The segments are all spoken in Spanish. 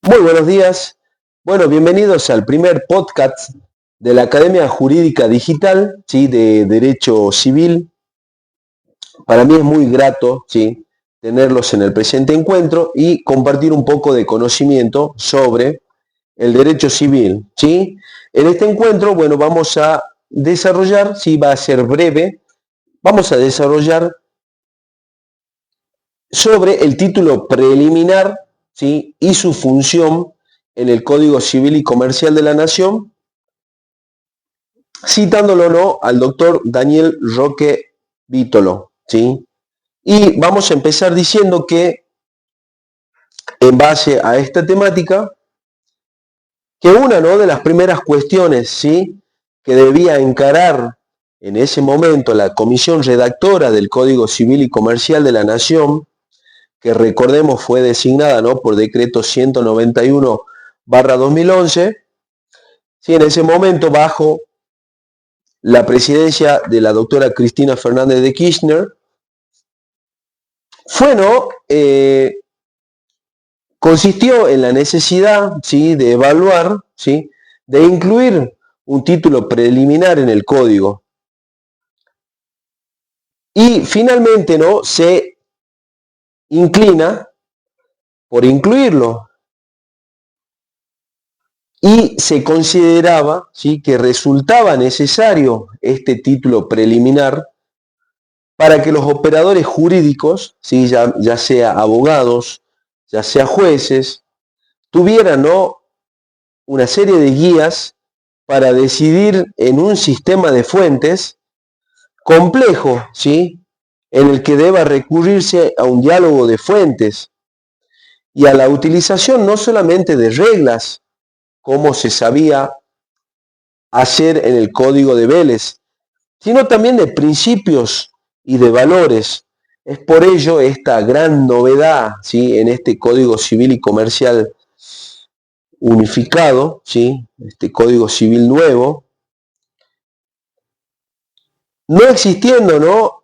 Muy buenos días. Bueno, bienvenidos al primer podcast de la Academia Jurídica Digital, ¿sí? De Derecho Civil. Para mí es muy grato, ¿sí? Tenerlos en el presente encuentro y compartir un poco de conocimiento sobre el derecho civil, ¿sí? En este encuentro, bueno, vamos a desarrollar, sí, va a ser breve, vamos a desarrollar sobre el título preliminar, ¿sí? Y su función en el Código Civil y Comercial de la Nación, citándolo no al doctor Daniel Roque Vítolo, ¿sí? Y vamos a empezar diciendo que en base a esta temática, que una, ¿no?, de las primeras cuestiones, ¿sí?, que debía encarar en ese momento la comisión redactora del Código Civil y Comercial de la Nación, que recordemos fue designada, ¿no?, por decreto 191/2011, ¿sí?, en ese momento bajo la presidencia de la doctora Cristina Fernández de Kirchner, fue, ¿no?, consistió en la necesidad, ¿sí?, de evaluar, ¿sí?, de incluir un título preliminar en el código. Y finalmente, ¿no?, se inclina por incluirlo. Y se consideraba, ¿sí?, que resultaba necesario este título preliminar para que los operadores jurídicos, ¿sí?, ya sea abogados, ya sea jueces, tuvieran, ¿no?, una serie de guías para decidir en un sistema de fuentes complejo, ¿sí?, en el que deba recurrirse a un diálogo de fuentes y a la utilización no solamente de reglas, como se sabía hacer en el Código de Vélez, sino también de principios y de valores. Es por ello esta gran novedad, ¿sí?, en este Código Civil y Comercial unificado, ¿sí?, este Código Civil nuevo, no existiendo, ¿no?,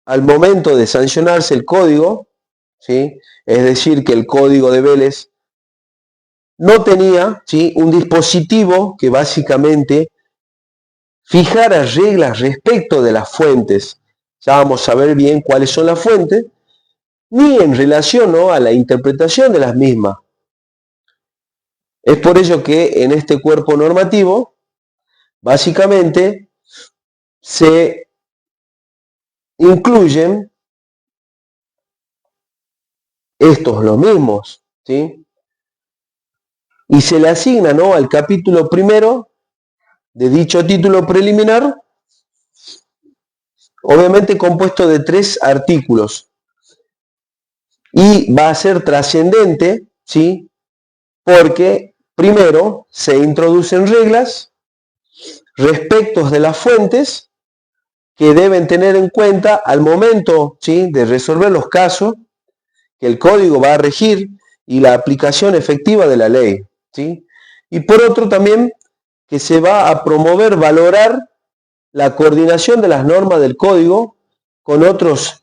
al momento de sancionarse el código, ¿sí?, es decir, que el Código de Vélez no tenía, ¿sí?, un dispositivo que básicamente fijara reglas respecto de las fuentes. Ya vamos a ver bien cuáles son las fuentes, ni en relación, ¿no?, a la interpretación de las mismas. Es por ello que en este cuerpo normativo, básicamente, se incluyen estos los mismos, ¿sí?, y se le asigna, ¿no?, al capítulo primero de dicho título preliminar, obviamente compuesto de 3 artículos, y va a ser trascendente, ¿sí?, porque primero se introducen reglas respecto de las fuentes que deben tener en cuenta al momento, ¿sí?, de resolver los casos que el código va a regir y la aplicación efectiva de la ley, ¿sí? Y por otro también que se va a promover, valorar la coordinación de las normas del código con otros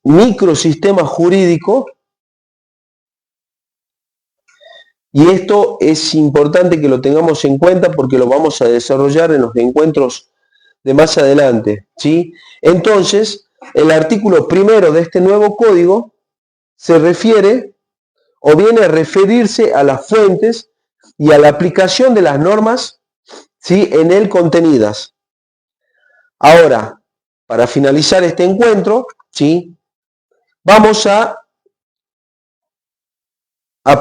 microsistemas jurídicos, y esto es importante que lo tengamos en cuenta porque lo vamos a desarrollar en los encuentros de más adelante, ¿sí? Entonces, el artículo primero de este nuevo código se refiere o viene a referirse a las fuentes y a la aplicación de las normas, ¿sí?, en él contenidas. Ahora, para finalizar este encuentro, ¿sí?, vamos a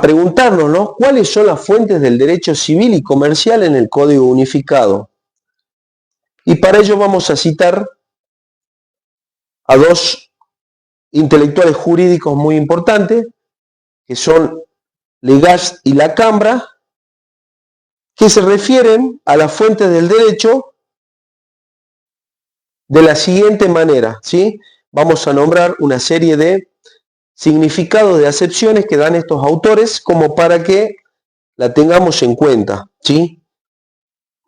preguntarnos, ¿no?, cuáles son las fuentes del derecho civil y comercial en el Código Unificado. Y para ello vamos a citar a 2 intelectuales jurídicos muy importantes, que son Legaz y Lacambra, que se refieren a las fuentes del derecho de la siguiente manera, ¿sí? Vamos a nombrar una serie de significados de acepciones que dan estos autores como para que la tengamos en cuenta, ¿sí?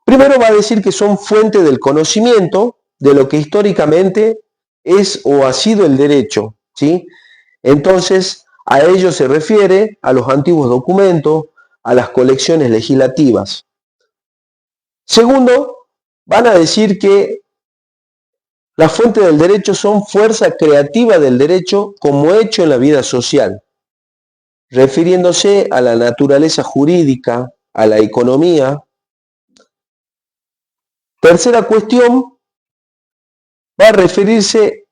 Primero va a decir que son fuente del conocimiento de lo que históricamente es o ha sido el derecho, ¿sí? Entonces, A ello se refiere a los antiguos documentos, a las colecciones legislativas. Segundo, van a decir que las fuentes del derecho son fuerza creativa del derecho como hecho en la vida social, refiriéndose a la naturaleza jurídica, a la economía. Tercera cuestión, va a referirse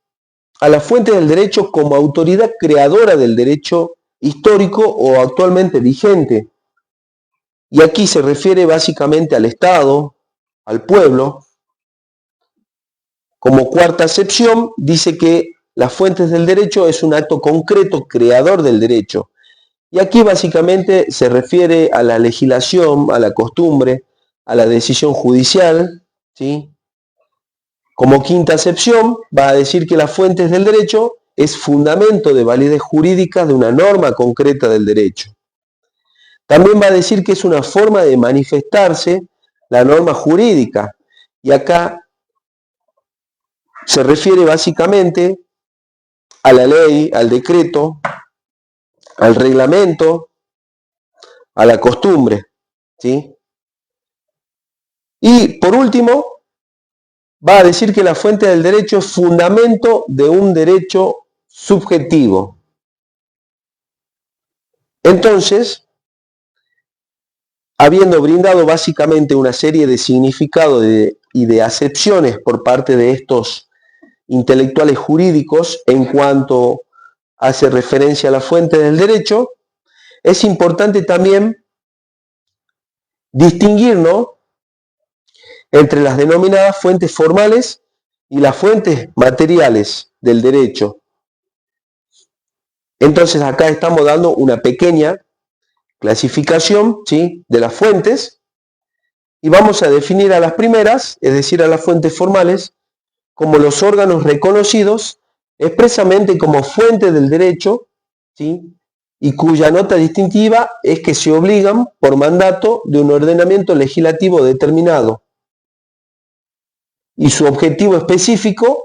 a las fuentes del derecho como autoridad creadora del derecho histórico o actualmente vigente. Y aquí se refiere básicamente al Estado, al pueblo. Como cuarta acepción, dice que las fuentes del derecho es un acto concreto creador del derecho. Y aquí básicamente se refiere a la legislación, a la costumbre, a la decisión judicial, ¿sí? Como quinta acepción, va a decir que las fuentes del derecho es fundamento de validez jurídica de una norma concreta del derecho. También va a decir que es una forma de manifestarse la norma jurídica. Y acá se refiere básicamente a la ley, al decreto, al reglamento, a la costumbre, ¿sí? Y por último, va a decir que la fuente del derecho es fundamento de un derecho subjetivo. Entonces, habiendo brindado básicamente una serie de significados y de acepciones por parte de estos intelectuales jurídicos en cuanto hace referencia a la fuente del derecho, es importante también distinguir, ¿no?, entre las denominadas fuentes formales y las fuentes materiales del derecho. Entonces acá estamos dando una pequeña clasificación, ¿sí?, de las fuentes, y vamos a definir a las primeras, es decir, a las fuentes formales, como los órganos reconocidos expresamente como fuente del derecho, ¿sí?, y cuya nota distintiva es que se obligan por mandato de un ordenamiento legislativo determinado. Y su objetivo específico,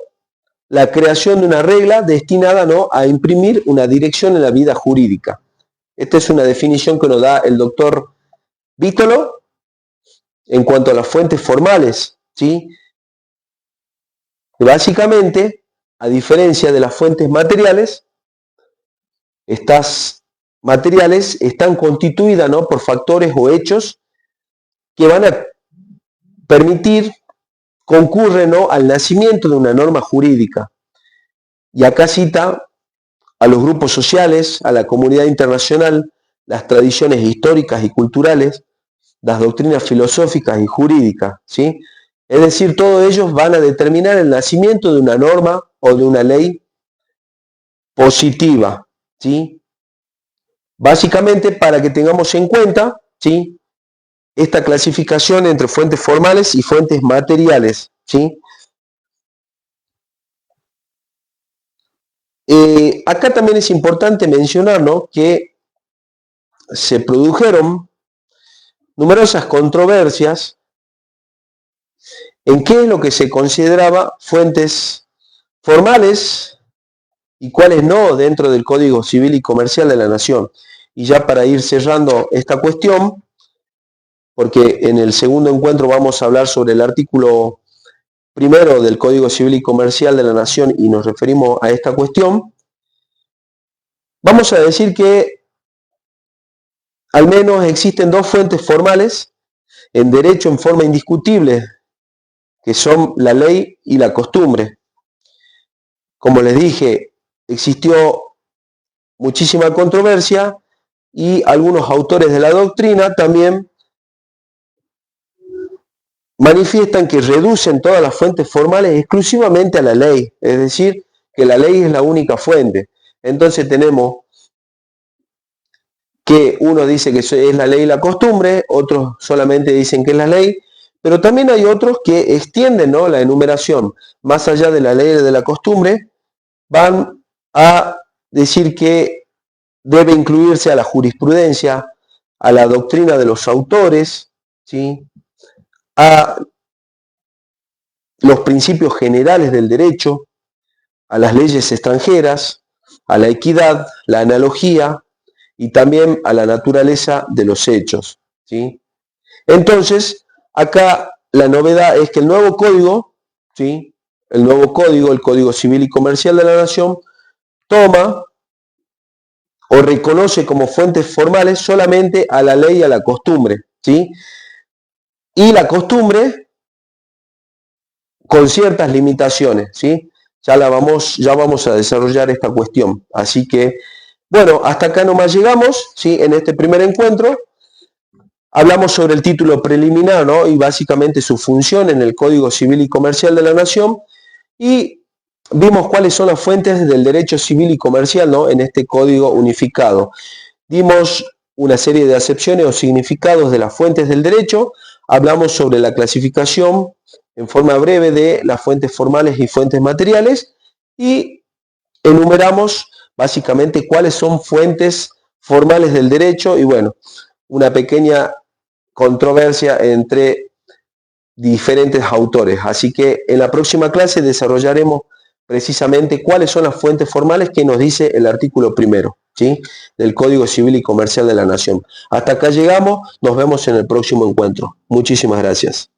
la creación de una regla destinada, ¿no?, a imprimir una dirección en la vida jurídica. Esta es una definición que nos da el doctor Vítolo en cuanto a las fuentes formales, ¿sí? Básicamente, a diferencia de las fuentes materiales, estas materiales están constituidas, ¿no?, por factores o hechos que van a permitir, concurren, ¿no?, al nacimiento de una norma jurídica. Y acá cita a los grupos sociales, a la comunidad internacional, las tradiciones históricas y culturales, las doctrinas filosóficas y jurídicas, ¿sí? Es decir, todos ellos van a determinar el nacimiento de una norma o de una ley positiva, ¿sí? Básicamente para que tengamos en cuenta, ¿sí?, esta clasificación entre fuentes formales y fuentes materiales, ¿sí? Acá también es importante mencionar, ¿no?, que se produjeron numerosas controversias en qué es lo que se consideraba fuentes formales y cuáles no dentro del Código Civil y Comercial de la Nación. Y ya para ir cerrando esta cuestión, porque en el segundo encuentro vamos a hablar sobre el artículo primero del Código Civil y Comercial de la Nación y nos referimos a esta cuestión, vamos a decir que al menos existen dos fuentes formales en derecho en forma indiscutible, que son la ley y la costumbre. Como les dije, existió muchísima controversia y algunos autores de la doctrina también manifiestan que reducen todas las fuentes formales exclusivamente a la ley, es decir, que la ley es la única fuente. Entonces tenemos que uno dice que es la ley y la costumbre, otros solamente dicen que es la ley, pero también hay otros que extienden, ¿no?, la enumeración más allá de la ley y de la costumbre, van a decir que debe incluirse a la jurisprudencia, a la doctrina de los autores, ¿sí?, a los principios generales del derecho, a las leyes extranjeras, a la equidad, la analogía y también a la naturaleza de los hechos, ¿sí? Entonces, acá la novedad es que el nuevo código, ¿sí? El nuevo código, el Código Civil y Comercial de la Nación, toma o reconoce como fuentes formales solamente a la ley y a la costumbre, ¿sí? Y la costumbre con ciertas limitaciones, ¿sí? Ya vamos a desarrollar esta cuestión. Así que, bueno, hasta acá nomás llegamos, ¿sí? En este primer encuentro. Hablamos sobre el título preliminar, ¿no? Y básicamente su función en el Código Civil y Comercial de la Nación. Y vimos cuáles son las fuentes del derecho civil y comercial, ¿no? En este código unificado. Dimos una serie de acepciones o significados de las fuentes del derecho. Hablamos sobre la clasificación en forma breve de las fuentes formales y fuentes materiales. Y enumeramos básicamente cuáles son fuentes formales del derecho. Y bueno, una pequeña controversia entre diferentes autores. Así que en la próxima clase desarrollaremos precisamente cuáles son las fuentes formales que nos dice el artículo primero, ¿sí? Del Código Civil y Comercial de la Nación. Hasta acá llegamos, nos vemos en el próximo encuentro. Muchísimas gracias.